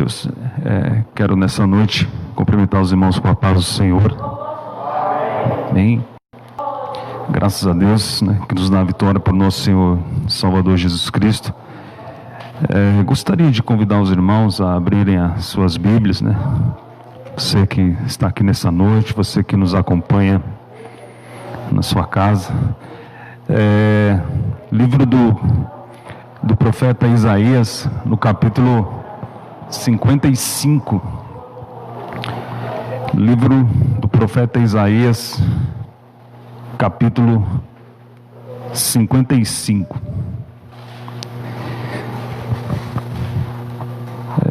Deus, quero nessa noite cumprimentar os irmãos com a paz do Senhor. Amém. Graças a Deus, né, que nos dá a vitória por nosso Senhor Salvador Jesus Cristo. Gostaria de convidar os irmãos a abrirem as suas Bíblias, né? Você que está aqui nessa noite, você que nos acompanha na sua casa. Livro do profeta Isaías, no capítulo 55. Livro do profeta Isaías, capítulo 55.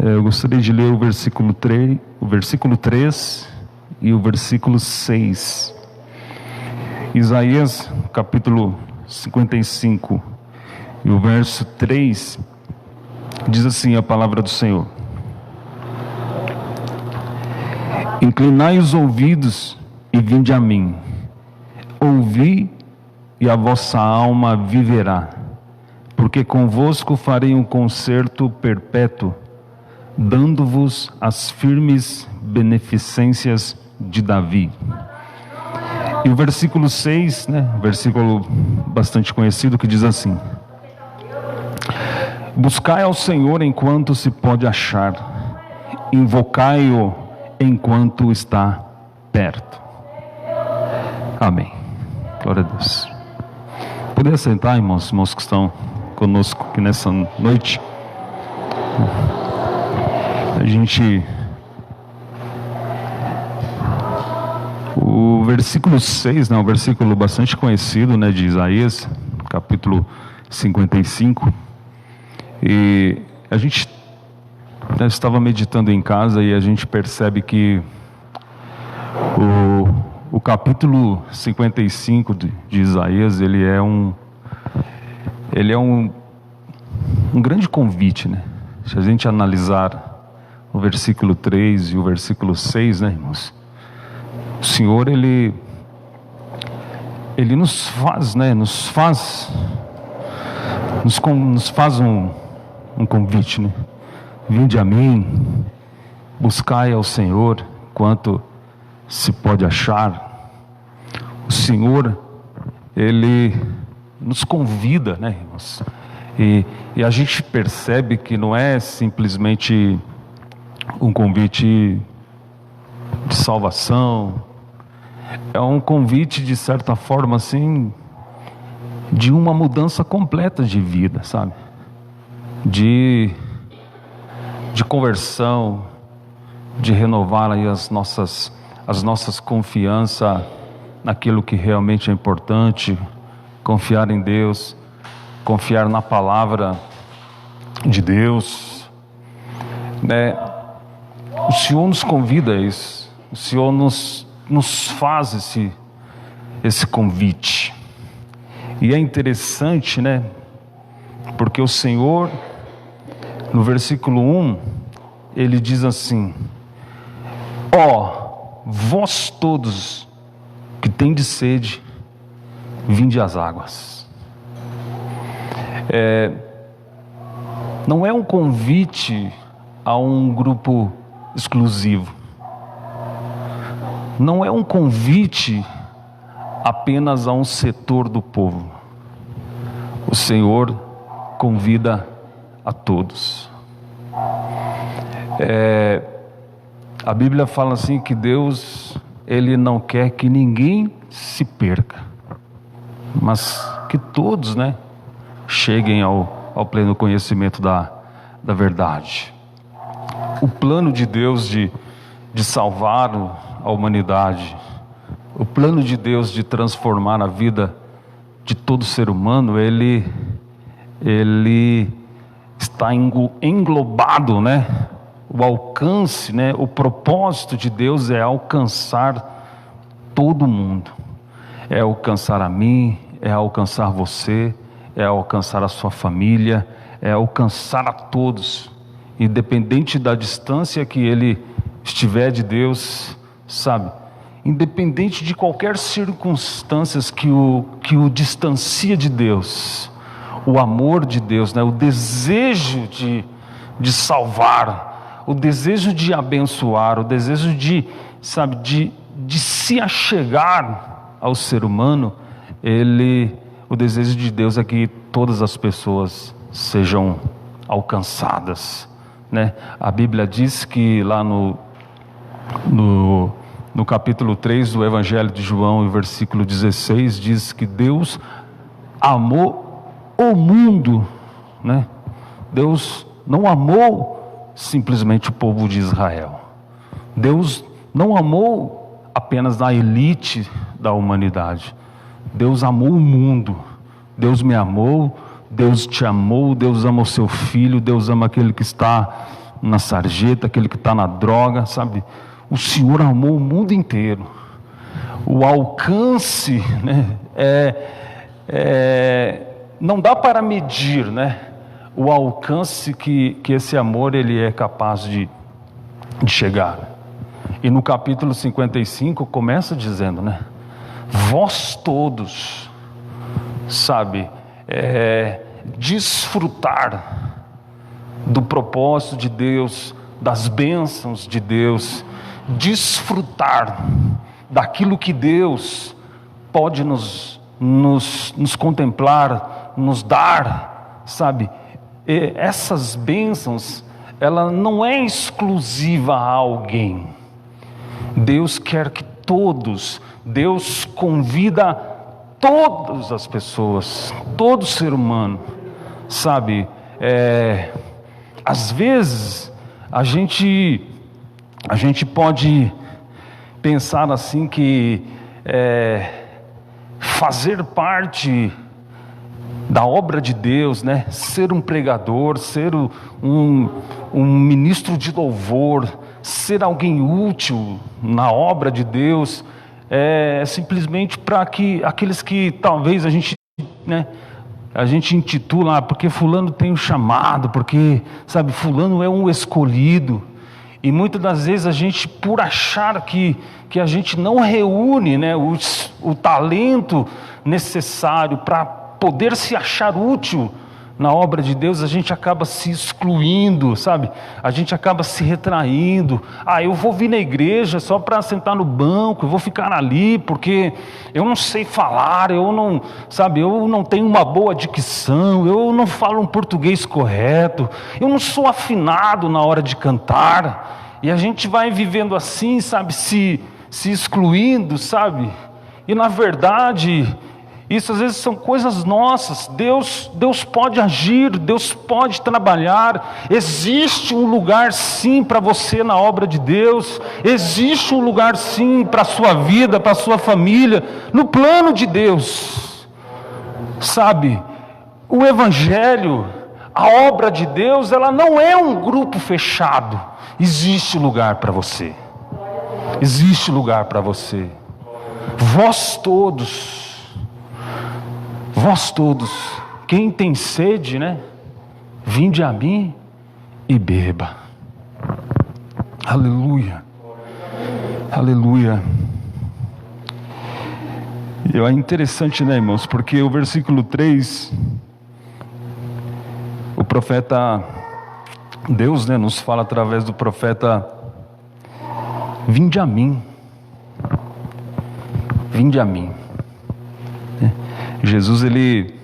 Eu gostaria de ler o versículo 3 e o versículo 6. Isaías, capítulo 55, e o verso 3, diz assim a palavra do Senhor: Inclinai os ouvidos e vinde a mim, ouvi e a vossa alma viverá, porque convosco farei um concerto perpétuo, dando-vos as firmes beneficências de Davi. E o versículo 6, versículo bastante conhecido, que diz assim: Buscai ao Senhor enquanto se pode achar, invocai-o enquanto está perto. Amém. Glória a Deus. Poder sentar, irmãos que estão conosco aqui nessa noite. O versículo 6, um versículo bastante conhecido, de Isaías, capítulo 55. E a gente estava meditando em casa e a gente percebe que o capítulo 55 de Isaías, ele é um grande convite, Se a gente analisar o versículo 3 e o versículo 6, irmãos, o Senhor, Ele nos faz um convite, Vinde a mim, buscai ao Senhor enquanto se pode achar. O Senhor, Ele nos convida, irmãos, e a gente percebe que não é simplesmente um convite de salvação, é um convite, de certa forma, assim, de uma mudança completa de vida, sabe? De conversão, de renovar aí as nossas confianças naquilo que realmente é importante, confiar em Deus, confiar na palavra de Deus, O Senhor nos convida a isso, o Senhor nos faz esse convite. E é interessante, porque o Senhor, no versículo 1, Ele diz assim: vós todos que tendes sede, vinde às águas. Não é um convite a um grupo exclusivo, não é um convite apenas a um setor do povo. O Senhor convida a todos. A Bíblia fala assim que Deus, Ele não quer que ninguém se perca, mas que todos, cheguem ao pleno conhecimento da verdade. O plano de Deus de salvar a humanidade, o plano de Deus de transformar a vida de todo ser humano, ele está englobado, o alcance, o propósito de Deus é alcançar todo mundo, é alcançar a mim, é alcançar você, é alcançar a sua família, é alcançar a todos, independente da distância que ele estiver de Deus, sabe? Independente de qualquer circunstância que o distancia de Deus, o amor de Deus, o desejo de salvar, o desejo de abençoar, o desejo de, sabe, de se achegar ao ser humano, o desejo de Deus é que todas as pessoas sejam alcançadas, né? A Bíblia diz que lá no capítulo 3 do Evangelho de João, versículo 16, diz que Deus amou o mundo, né? Deus não amou simplesmente o povo de Israel. Deus não amou apenas a elite da humanidade. Deus amou o mundo. Deus me amou, Deus te amou, Deus ama o seu filho, Deus ama aquele que está na sarjeta, aquele que está na droga, sabe? O Senhor amou o mundo inteiro. O alcance, né, não dá para medir, né, o alcance que esse amor ele é capaz de chegar. E no capítulo 55 começa dizendo, né, vós todos, sabe, desfrutar do propósito de Deus, das bênçãos de Deus, desfrutar daquilo que Deus pode nos contemplar, nos dar, sabe? E essas bênçãos, ela não é exclusiva a alguém. Deus quer que todos, Deus convida todas as pessoas, todo ser humano, sabe? Às vezes a gente pode pensar assim que fazer parte da obra de Deus, né? Ser um pregador, ser um ministro de louvor, ser alguém útil na obra de Deus, simplesmente para que aqueles que talvez a gente intitula, porque fulano tem um chamado, porque, sabe, fulano é um escolhido. E muitas das vezes a gente, por achar que a gente não reúne, né, o talento necessário para poder se achar útil na obra de Deus, a gente acaba se excluindo, sabe? A gente acaba se retraindo. Eu vou vir na igreja só para sentar no banco, eu vou ficar ali porque eu não sei falar, eu não tenho uma boa dicção, eu não falo um português correto, eu não sou afinado na hora de cantar. E a gente vai vivendo assim, sabe, se excluindo, sabe? E na verdade, isso às vezes são coisas nossas. Deus pode agir, Deus pode trabalhar. Existe um lugar sim para você na obra de Deus. Existe um lugar sim para a sua vida, para a sua família, no plano de Deus. Sabe, o Evangelho, a obra de Deus, ela não é um grupo fechado. Existe lugar para você. Existe lugar para você. Vós todos, quem tem sede, né? Vinde a mim e beba. Aleluia. Aleluia. E é interessante, né, irmãos? Porque o versículo 3, o profeta, Deus, né, nos fala através do profeta: vinde a mim. Vinde a mim. Jesus, ele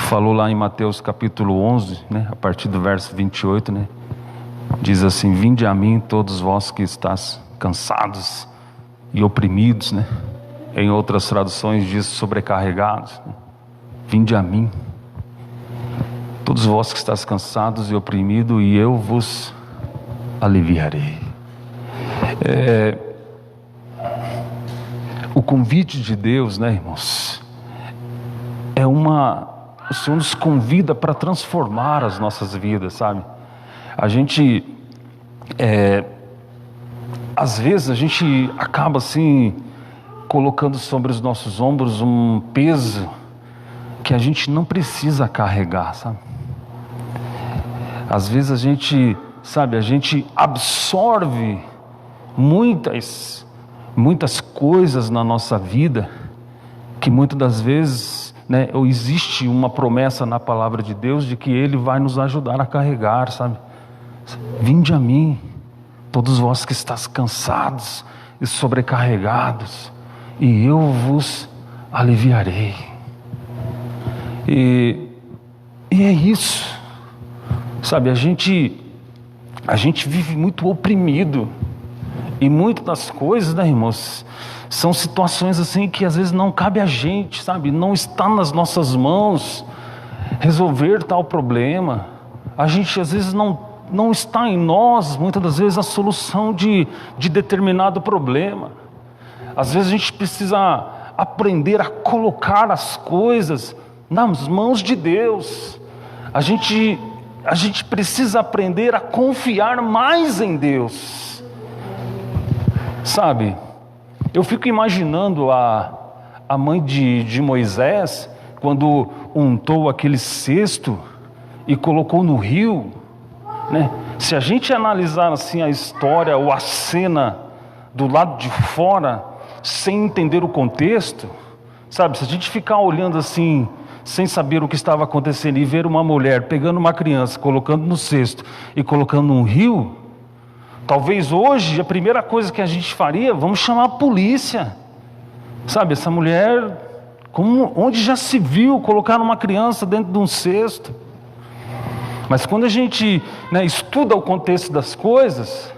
falou lá em Mateus capítulo 11, né, a partir do verso 28, né, diz assim: vinde a mim todos vós que estáis cansados e oprimidos, né, em outras traduções diz sobrecarregados, né? Vinde a mim todos vós que estáis cansados e oprimidos, e eu vos aliviarei. O convite de Deus, né, irmãos, o Senhor nos convida para transformar as nossas vidas, sabe? A gente, às vezes a gente acaba assim, colocando sobre os nossos ombros um peso que a gente não precisa carregar, sabe? Às vezes a gente absorve muitas coisas na nossa vida, que muitas das vezes, né, existe uma promessa na palavra de Deus de que Ele vai nos ajudar a carregar, sabe? Vinde a mim, todos vós que estáis cansados e sobrecarregados, e eu vos aliviarei. E é isso, sabe, a gente vive muito oprimido, e muitas das coisas, né, irmãos, são situações assim que às vezes não cabe a gente, sabe, não está nas nossas mãos resolver tal problema. A gente às vezes não está em nós, muitas das vezes, a solução de determinado problema. Às vezes a gente precisa aprender a colocar as coisas nas mãos de Deus. A gente precisa aprender a confiar mais em Deus. Sabe, eu fico imaginando a mãe de Moisés, quando untou aquele cesto e colocou no rio, né? Se a gente analisar assim a história ou a cena do lado de fora, sem entender o contexto, sabe, se a gente ficar olhando assim, sem saber o que estava acontecendo, e ver uma mulher pegando uma criança, colocando no cesto e colocando no rio, talvez hoje a primeira coisa que a gente faria, vamos chamar a polícia. Sabe, essa mulher, onde já se viu colocar uma criança dentro de um cesto? Mas quando a gente, né, estuda o contexto das coisas,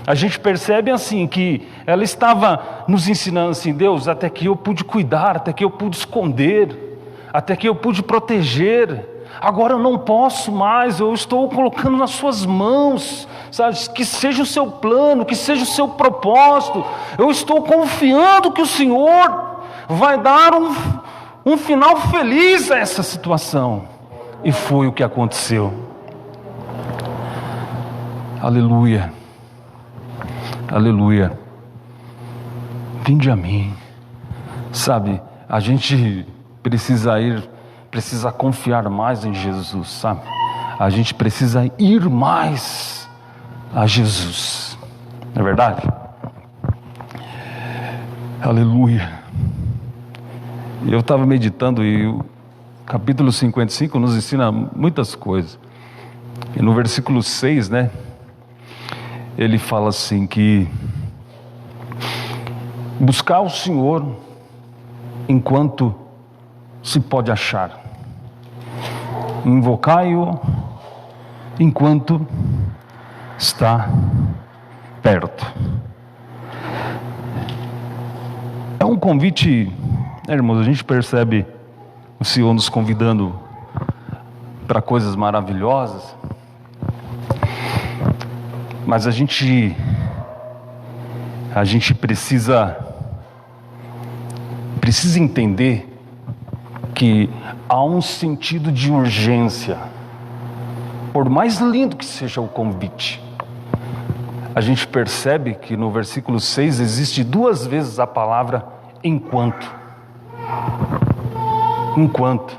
a gente percebe assim que ela estava nos ensinando assim: Deus, até que eu pude cuidar, até que eu pude esconder, até que eu pude proteger, agora eu não posso mais, eu estou colocando nas suas mãos, sabe? Que seja o seu plano, que seja o seu propósito, eu estou confiando que o Senhor vai dar um final feliz a essa situação. E foi o que aconteceu. Aleluia, aleluia. Vinde a mim. Sabe, a gente precisa confiar mais em Jesus, sabe? A gente precisa ir mais a Jesus, não é verdade? Aleluia. Eu estava meditando e o capítulo 55 nos ensina muitas coisas. E no versículo 6, né, ele fala assim que buscar o Senhor enquanto se pode achar, invocai-o enquanto está perto. É um convite, irmãos, a gente percebe o Senhor nos convidando para coisas maravilhosas, mas a gente precisa entender que há um sentido de urgência. Por mais lindo que seja o convite, a gente percebe que no versículo 6 existe 2 vezes a palavra enquanto. Enquanto.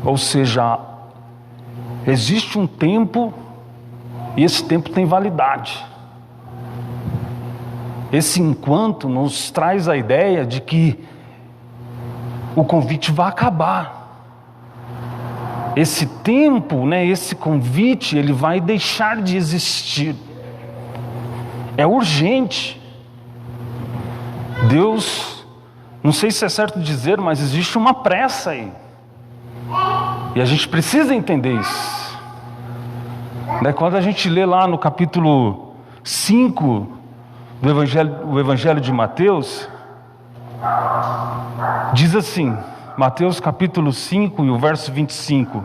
Ou seja, existe um tempo e esse tempo tem validade. Esse enquanto nos traz a ideia de que o convite vai acabar. Esse tempo, né, esse convite, ele vai deixar de existir. É urgente. Deus, não sei se é certo dizer, mas existe uma pressa aí. E a gente precisa entender isso. Né, quando a gente lê lá no capítulo 5 do Evangelho de Mateus, diz assim, Mateus capítulo 5 e o verso 25: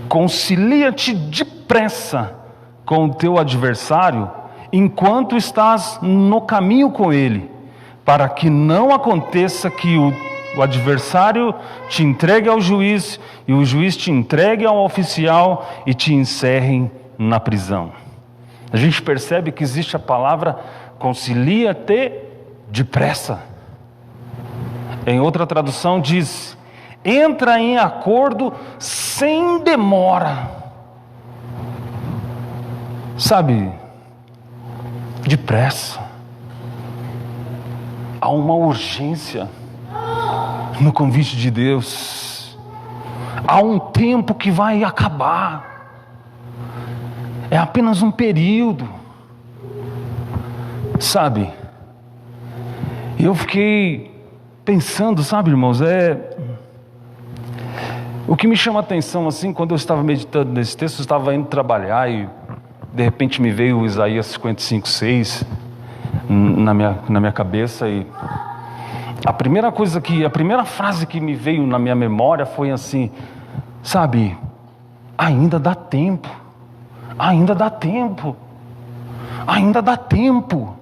concilia-te depressa com o teu adversário, enquanto estás no caminho com ele, para que não aconteça que o adversário te entregue ao juiz, e o juiz te entregue ao oficial, e te encerrem na prisão. A gente percebe que existe a palavra concilia-te depressa. Em outra tradução diz: entra em acordo sem demora. Sabe, depressa. Há uma urgência no convite de Deus. Há um tempo que vai acabar. é apenas um período, sabe? Eu fiquei pensando, sabe, irmãos, o que me chama a atenção, assim, quando eu estava meditando nesse texto, eu estava indo trabalhar e de repente me veio o Isaías 55:6 na minha cabeça, e a primeira frase que me veio na minha memória foi assim, sabe, ainda dá tempo, ainda dá tempo, ainda dá tempo,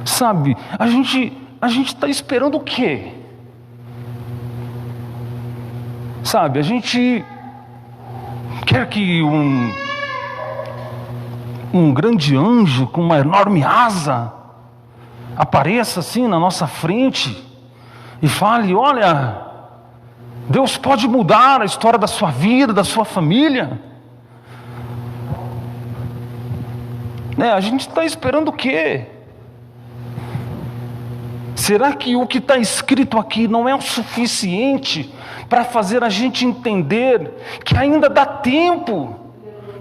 sabe, a gente está esperando o quê? Sabe, a gente quer que um grande anjo com uma enorme asa apareça assim na nossa frente e fale: olha, Deus pode mudar a história da sua vida, da sua família. A gente está esperando o quê? Será que o que está escrito aqui não é o suficiente para fazer a gente entender que ainda dá tempo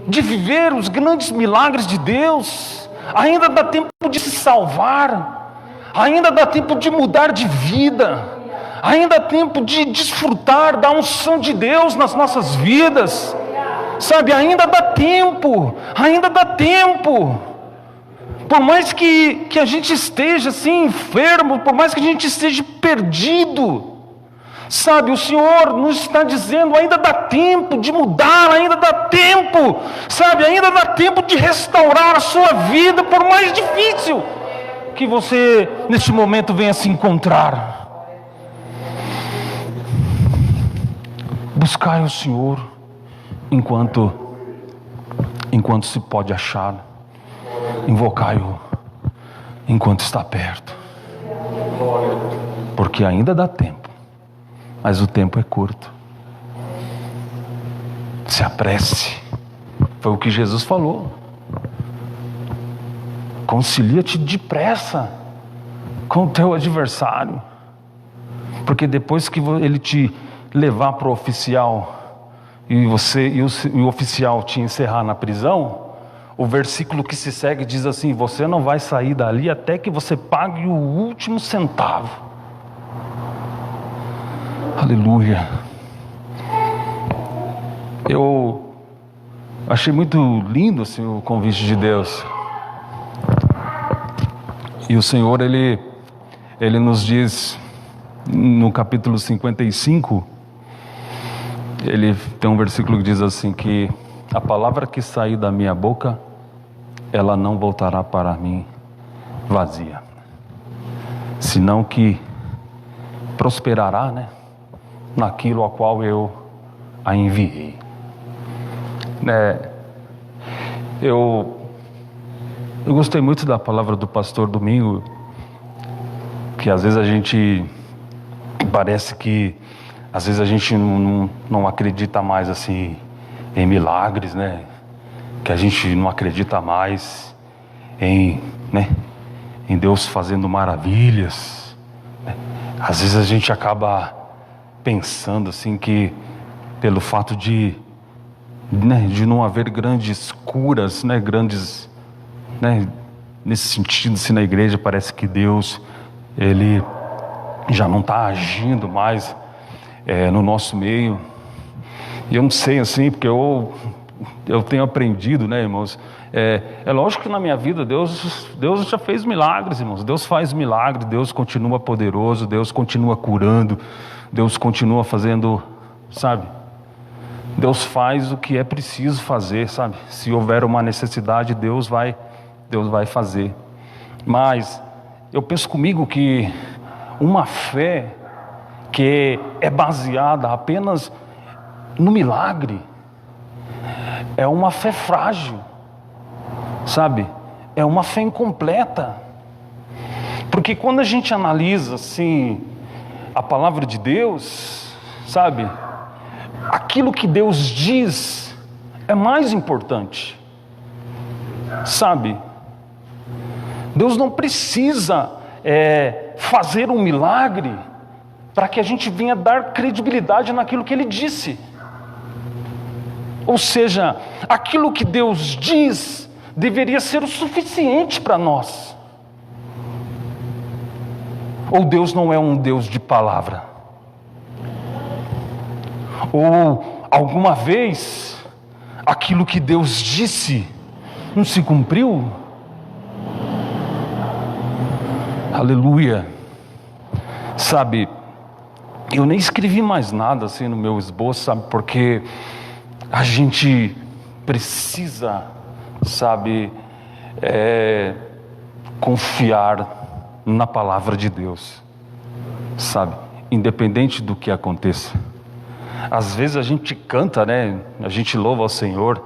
de viver os grandes milagres de Deus? Ainda dá tempo de se salvar, ainda dá tempo de mudar de vida, ainda dá tempo de desfrutar da unção de Deus nas nossas vidas, sabe? Ainda dá tempo, ainda dá tempo. Por mais que a gente esteja assim enfermo, por mais que a gente esteja perdido, sabe, o Senhor nos está dizendo: ainda dá tempo de mudar, ainda dá tempo, sabe, ainda dá tempo de restaurar a sua vida, por mais difícil que você neste momento venha se encontrar. Buscai o Senhor enquanto se pode achar. Invocai-o enquanto está perto, porque ainda dá tempo, mas o tempo é curto. Se apresse, foi o que Jesus falou. Concilia-te depressa com o teu adversário, porque depois que ele te levar para o oficial e o oficial te encerrar na prisão, o versículo que se segue diz assim: você não vai sair dali até que você pague o último centavo. Aleluia. Eu achei muito lindo assim, o convite de Deus. E o Senhor, Ele nos diz no capítulo 55, Ele tem um versículo que diz assim, que a palavra que sair da minha boca, ela não voltará para mim vazia, senão que prosperará, naquilo a qual eu a enviei. Eu gostei muito da palavra do pastor Domingo, que às vezes a gente parece que às vezes a gente não acredita mais assim em milagres, que a gente não acredita mais em Deus fazendo maravilhas. Às vezes a gente acaba pensando assim que pelo fato de não haver grandes curas, grandes, nesse sentido, assim, na igreja parece que Deus, Ele já não está agindo mais no nosso meio. E eu não sei assim, porque eu tenho aprendido, irmãos, é lógico que na minha vida Deus já fez milagres, irmãos. Deus faz milagres, Deus continua poderoso, Deus continua curando, Deus continua fazendo, sabe? Deus faz o que é preciso fazer, sabe? Se houver uma necessidade, Deus vai fazer. Mas eu penso comigo que uma fé que é baseada apenas no milagre é uma fé frágil, sabe? É uma fé incompleta. Porque quando a gente analisa assim a palavra de Deus, sabe? Aquilo que Deus diz é mais importante, sabe? Deus não precisa fazer um milagre para que a gente venha dar credibilidade naquilo que Ele disse. Ou seja, aquilo que Deus diz deveria ser o suficiente para nós. Ou Deus não é um Deus de palavra? Ou alguma vez aquilo que Deus disse não se cumpriu? Aleluia. Sabe, eu nem escrevi mais nada assim no meu esboço, sabe, porque a gente precisa, sabe, confiar na palavra de Deus, sabe, independente do que aconteça. Às vezes a gente canta, né, a gente louva ao Senhor,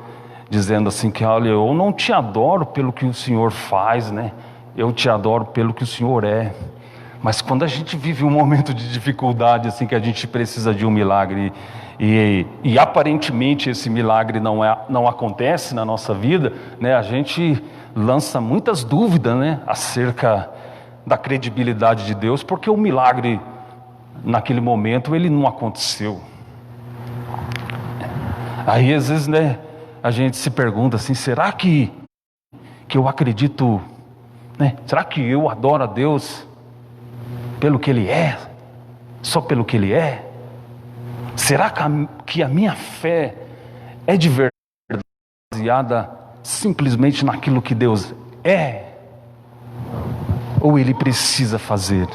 dizendo assim que, olha, eu não te adoro pelo que o Senhor faz, né, eu te adoro pelo que o Senhor é. Mas quando a gente vive um momento de dificuldade, assim, que a gente precisa de um milagre, e aparentemente esse milagre não acontece na nossa vida, né, a gente lança muitas dúvidas, né, acerca da credibilidade de Deus, porque o milagre, naquele momento, ele não aconteceu. Aí, às vezes, né, a gente se pergunta assim, será que eu acredito, né, será que eu adoro a Deus pelo que Ele é, só pelo que Ele é? Será que a minha fé é de verdade baseada simplesmente naquilo que Deus é? Ou Ele precisa fazer?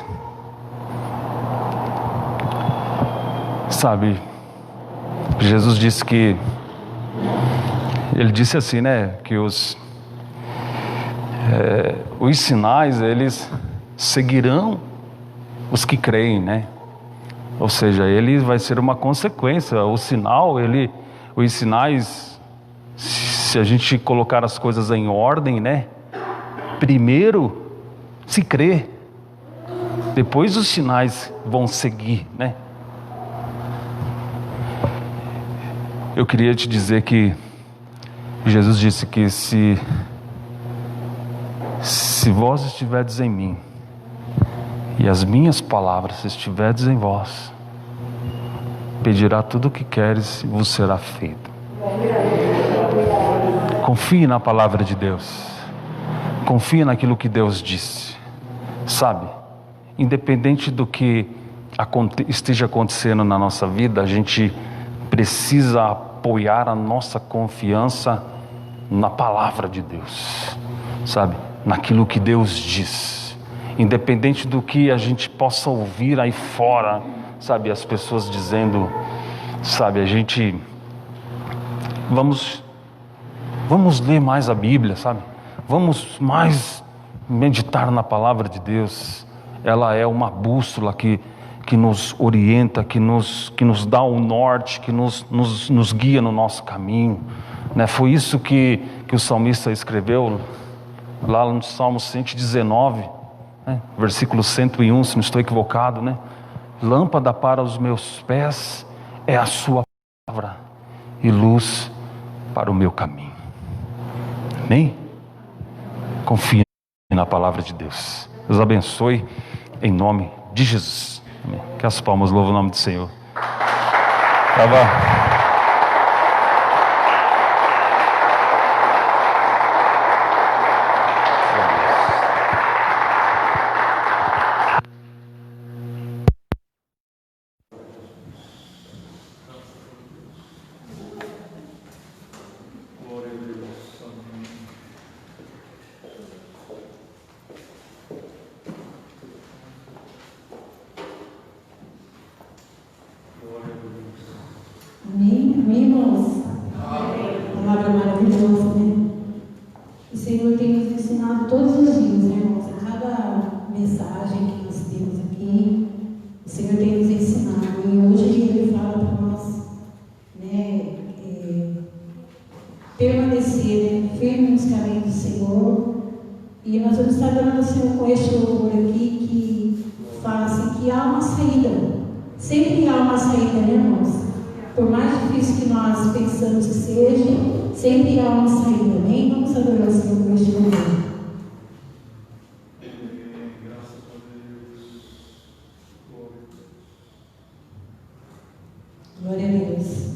Sabe, Jesus disse que, Ele disse assim, né, que os sinais, eles seguirão os que creem, né? Ou seja, ele vai ser uma consequência. O sinal, os sinais, se a gente colocar as coisas em ordem, né? Primeiro se crê, depois os sinais vão seguir, né? Eu queria te dizer que Jesus disse que se vós estiverdes em mim e as minhas palavras estiverdes em vós, pedirá tudo o que queres e vos será feito. Confie na palavra de Deus. Confie naquilo que Deus disse. Sabe, independente do que esteja acontecendo na nossa vida, a gente precisa apoiar a nossa confiança na palavra de Deus. Sabe, naquilo que Deus diz. Independente do que a gente possa ouvir aí fora, sabe, as pessoas dizendo, sabe, a gente vamos ler mais a Bíblia, sabe? Vamos mais meditar na palavra de Deus. Ela é uma bússola que nos orienta, que nos dá o norte, que nos guia no nosso caminho, né? Foi isso que o salmista escreveu lá no Salmo 119, né? Versículo 101, se não estou equivocado, né? Lâmpada para os meus pés é a sua palavra e luz para o meu caminho. Amém? Confie na palavra de Deus. Deus abençoe em nome de Jesus. Amém. Que as palmas louvam o nome do Senhor. Amém? Amém, irmãos? Palavra maravilhosa, né? O Senhor tem nos ensinado todos os dias, né, irmãos? A cada mensagem que nós temos aqui, o Senhor tem nos ensinado. E hoje Ele fala para nós, né, permanecer, né, firme nos caminhos do Senhor. E nós vamos estar dando ao Senhor com este louvor aqui, que fala assim, que há uma saída. Sempre há uma saída, né, irmãos? Por mais difícil que nós pensamos que seja, sempre há uma saída. Amém? Vamos adorar o Senhor com este louvor. Glória a Deus.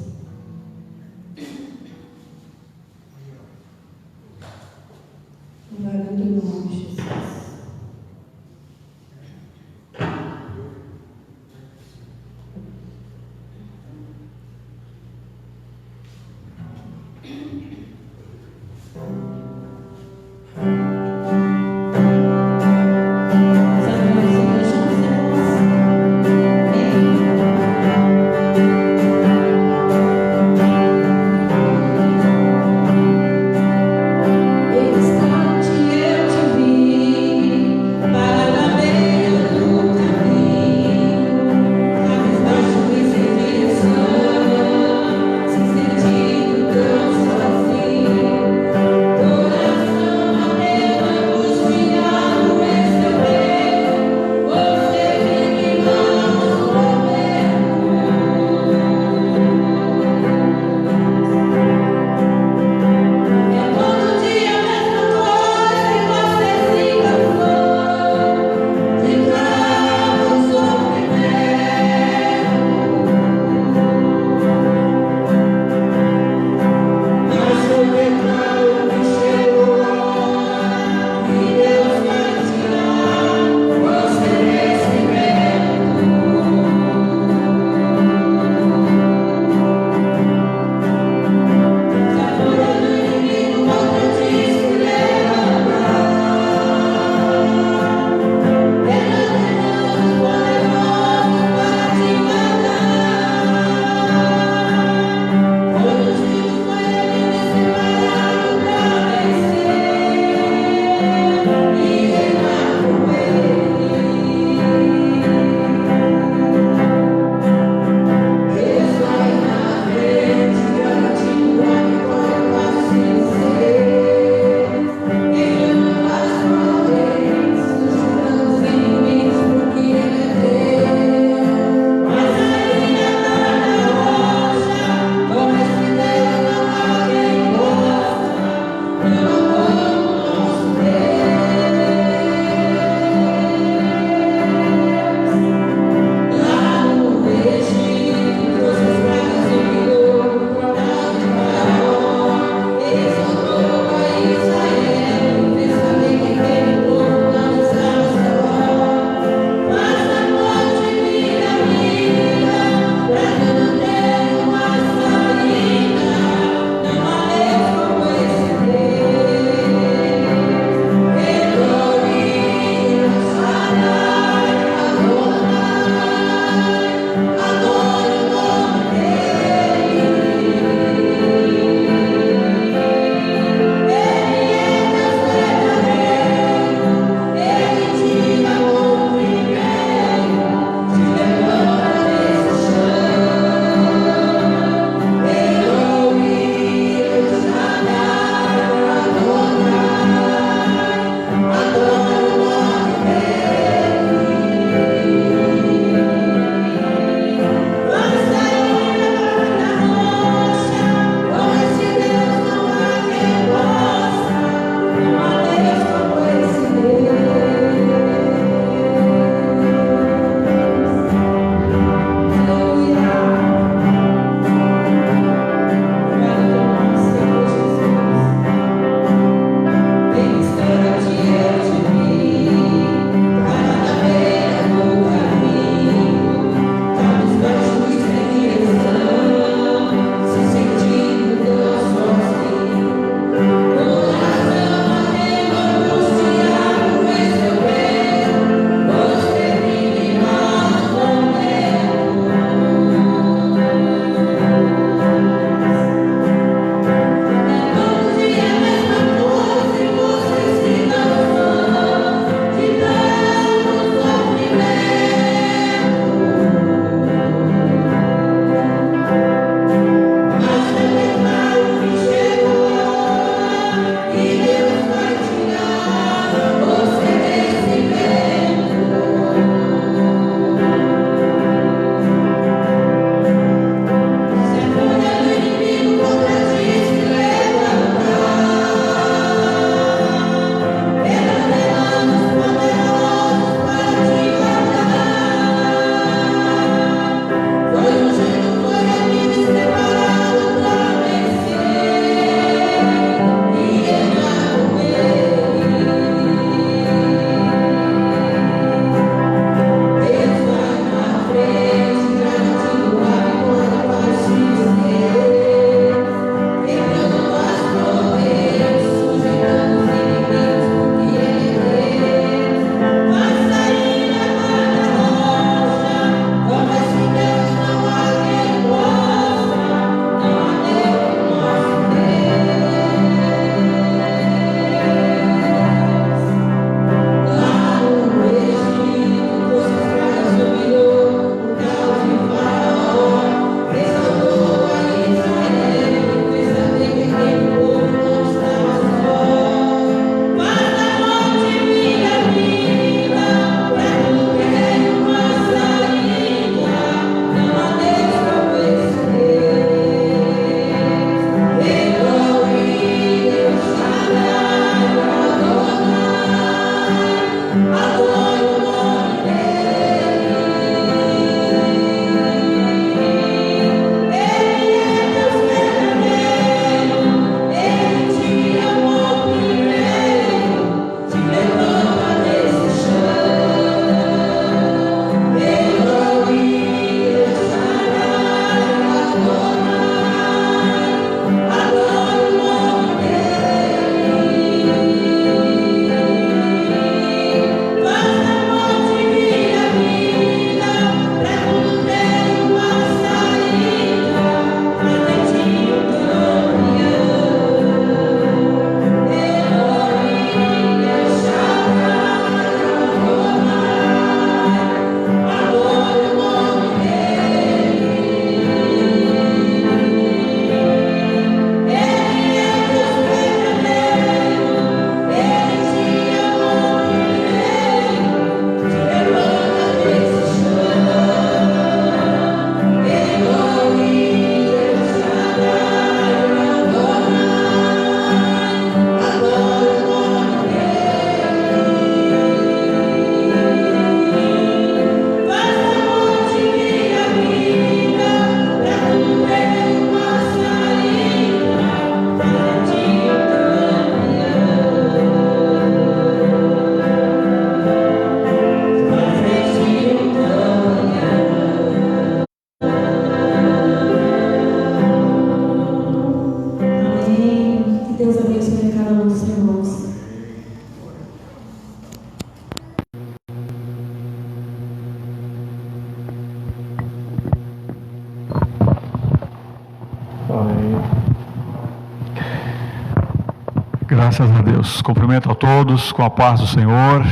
Graças a Deus. Cumprimento a todos com a paz do Senhor.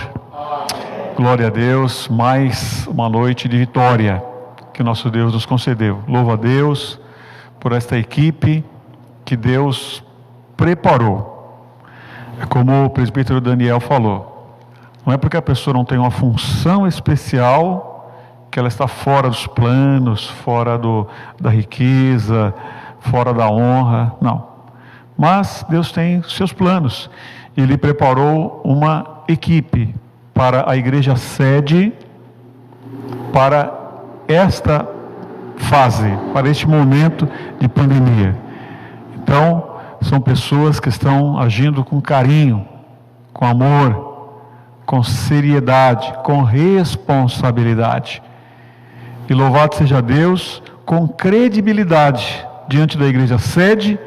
Glória a Deus. Mais uma noite de vitória que o nosso Deus nos concedeu. Louvo a Deus por esta equipe que Deus preparou. É como o presbítero Daniel falou. Não é porque a pessoa não tem uma função especial que ela está fora dos planos, fora da riqueza, fora da honra. Não. Mas Deus tem seus planos. Ele preparou uma equipe para a igreja sede, para esta fase, para este momento de pandemia. Então, são pessoas que estão agindo com carinho, com amor, com seriedade, com responsabilidade. E louvado seja Deus, com credibilidade diante da igreja sede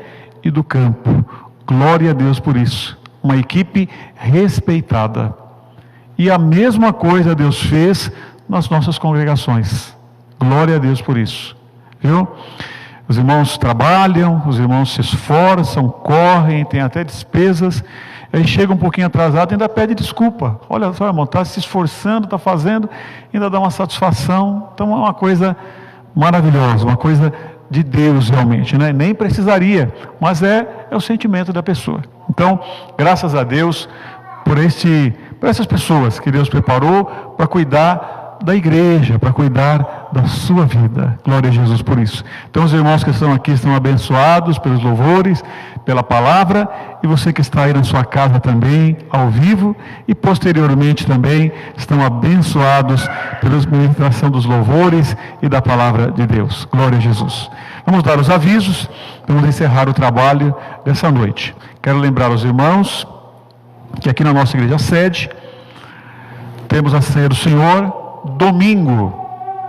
e do campo. Glória a Deus por isso. Uma equipe respeitada. E a mesma coisa Deus fez nas nossas congregações. Glória a Deus por isso. Viu? Os irmãos trabalham, os irmãos se esforçam, correm, têm até despesas. Aí chega um pouquinho atrasado e ainda pede desculpa. Olha só, irmão, está se esforçando, está fazendo, ainda dá uma satisfação. Então é uma coisa maravilhosa, uma coisa de Deus realmente, né? Nem precisaria, mas é o sentimento da pessoa. Então, graças a Deus por essas pessoas que Deus preparou para cuidar da igreja, para cuidar da sua vida. Glória a Jesus por isso. Então os irmãos que estão aqui estão abençoados pelos louvores, pela palavra, e você que está aí na sua casa também, ao vivo, e posteriormente também estão abençoados pela ministração dos louvores e da palavra de Deus. Glória a Jesus. Vamos dar os avisos, vamos encerrar o trabalho dessa noite. Quero lembrar aos irmãos que aqui na nossa igreja sede temos a ceia do Senhor. Domingo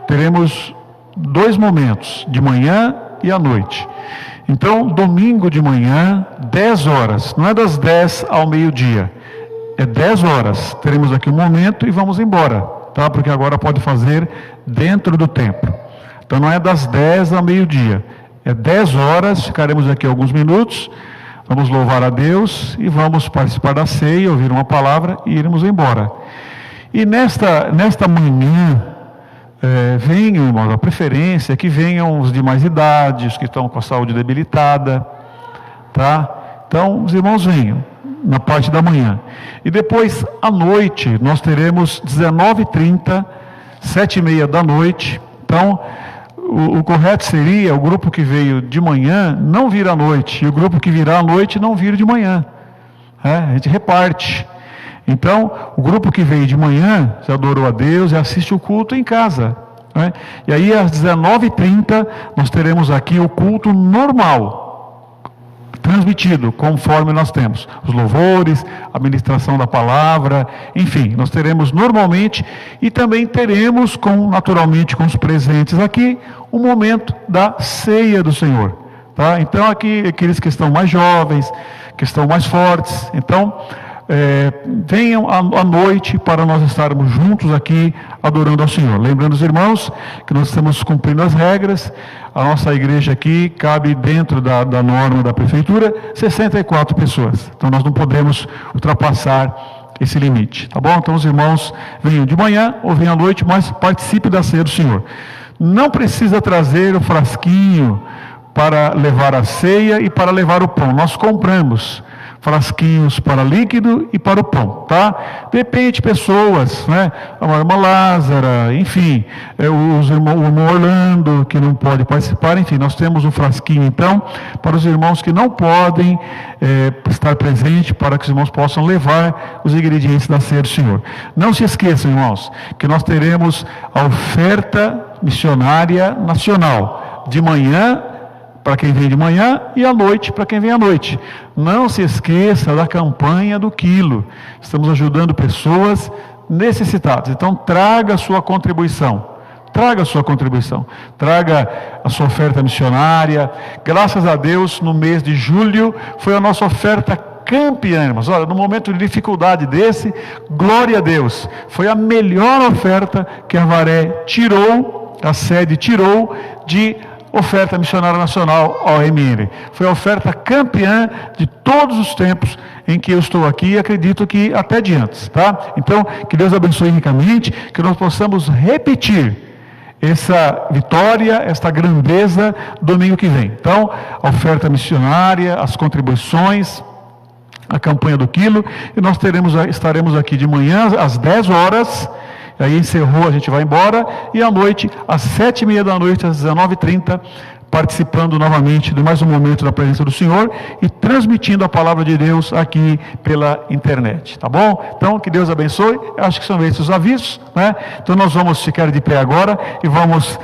teremos 2 momentos, de manhã e à noite. Então, domingo de manhã, 10 horas, não é das 10 ao meio-dia, é 10 horas, teremos aqui um momento e vamos embora, tá? Porque agora pode fazer dentro do templo. Então não é das 10 ao meio-dia, é 10 horas, ficaremos aqui alguns minutos, vamos louvar a Deus e vamos participar da ceia, ouvir uma palavra e irmos embora. E nesta manhã, venham, irmãos, a preferência que venham os de mais idade, os que estão com a saúde debilitada, tá? Então, os irmãos venham na parte da manhã. E depois, à noite, nós teremos 19h30, 7h30 da noite. Então, o correto seria o grupo que veio de manhã não vir à noite, e o grupo que virá à noite não vir de manhã. A gente reparte. Então, o grupo que veio de manhã, já adorou a Deus e assiste o culto em casa. Né? E aí, às 19h30, nós teremos aqui o culto normal, transmitido, conforme nós temos. Os louvores, a ministração da palavra, enfim, nós teremos normalmente, e também teremos, naturalmente, com os presentes aqui, o momento da ceia do Senhor. Tá? Então, aqui, aqueles que estão mais jovens, que estão mais fortes, então, venham à noite para nós estarmos juntos aqui adorando ao Senhor. Lembrando os irmãos que nós estamos cumprindo as regras. A nossa igreja aqui cabe dentro da norma da prefeitura 64 pessoas. Então nós não podemos ultrapassar esse limite, tá bom? Então os irmãos venham de manhã ou venham à noite, mas participe da ceia do Senhor. Não precisa trazer o frasquinho para levar a ceia e para levar o pão. Nós compramos frasquinhos para líquido e para o pão, tá? De repente, pessoas, né? A irmã Lázara, enfim, o irmão Orlando, que não pode participar, enfim, nós temos um frasquinho, então, para os irmãos que não podem estar presente, para que os irmãos possam levar os ingredientes da ceia do Senhor. Não se esqueçam, irmãos, que nós teremos a oferta missionária nacional, de manhã, para quem vem de manhã, e à noite para quem vem à noite. Não se esqueça da campanha do quilo. Estamos ajudando pessoas necessitadas. Então traga a sua contribuição. Traga a sua contribuição. Traga a sua oferta missionária. Graças a Deus, no mês de julho, foi a nossa oferta campeã, irmãos. Olha, no momento de dificuldade desse, glória a Deus. Foi a melhor oferta que a Avaré tirou, a sede tirou de Oferta Missionária Nacional, OMN. Foi a oferta campeã de todos os tempos em que eu estou aqui e acredito que até de antes, tá? Então, que Deus abençoe ricamente, que nós possamos repetir essa vitória, esta grandeza domingo que vem. Então, a oferta missionária, as contribuições, a campanha do quilo, e nós estaremos aqui de manhã às 10 horas, aí encerrou, a gente vai embora, e à noite, às 7h30 da noite, às 19h30, participando novamente de mais um momento da presença do Senhor e transmitindo a palavra de Deus aqui pela internet, tá bom? Então, que Deus abençoe. Eu acho que são esses os avisos, né? Então, nós vamos ficar de pé agora e vamos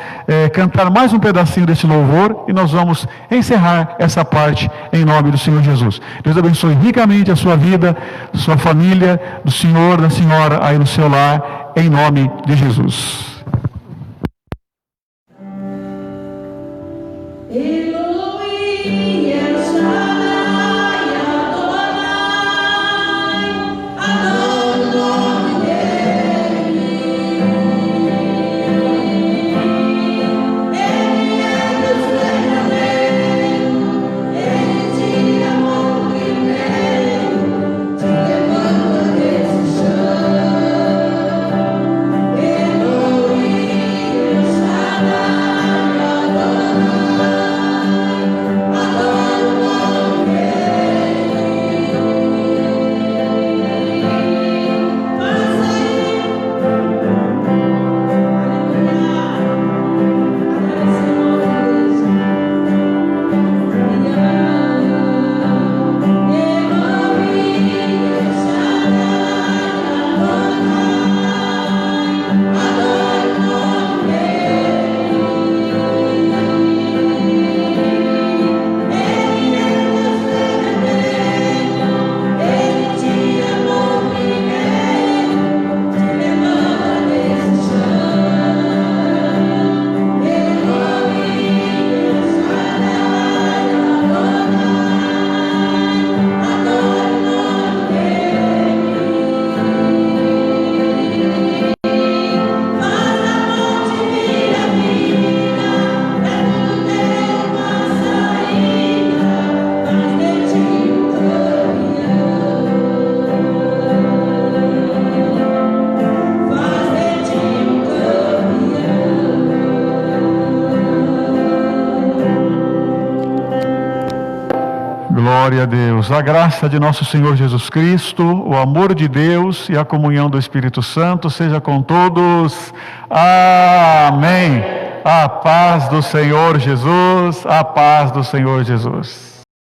cantar mais um pedacinho desse louvor e nós vamos encerrar essa parte em nome do Senhor Jesus. Deus abençoe ricamente a sua vida, sua família, do Senhor, da Senhora aí no seu lar, em nome de Jesus. Glória a Deus. A graça de nosso Senhor Jesus Cristo, o amor de Deus e a comunhão do Espírito Santo seja com todos. Amém. A paz do Senhor Jesus, a paz do Senhor Jesus.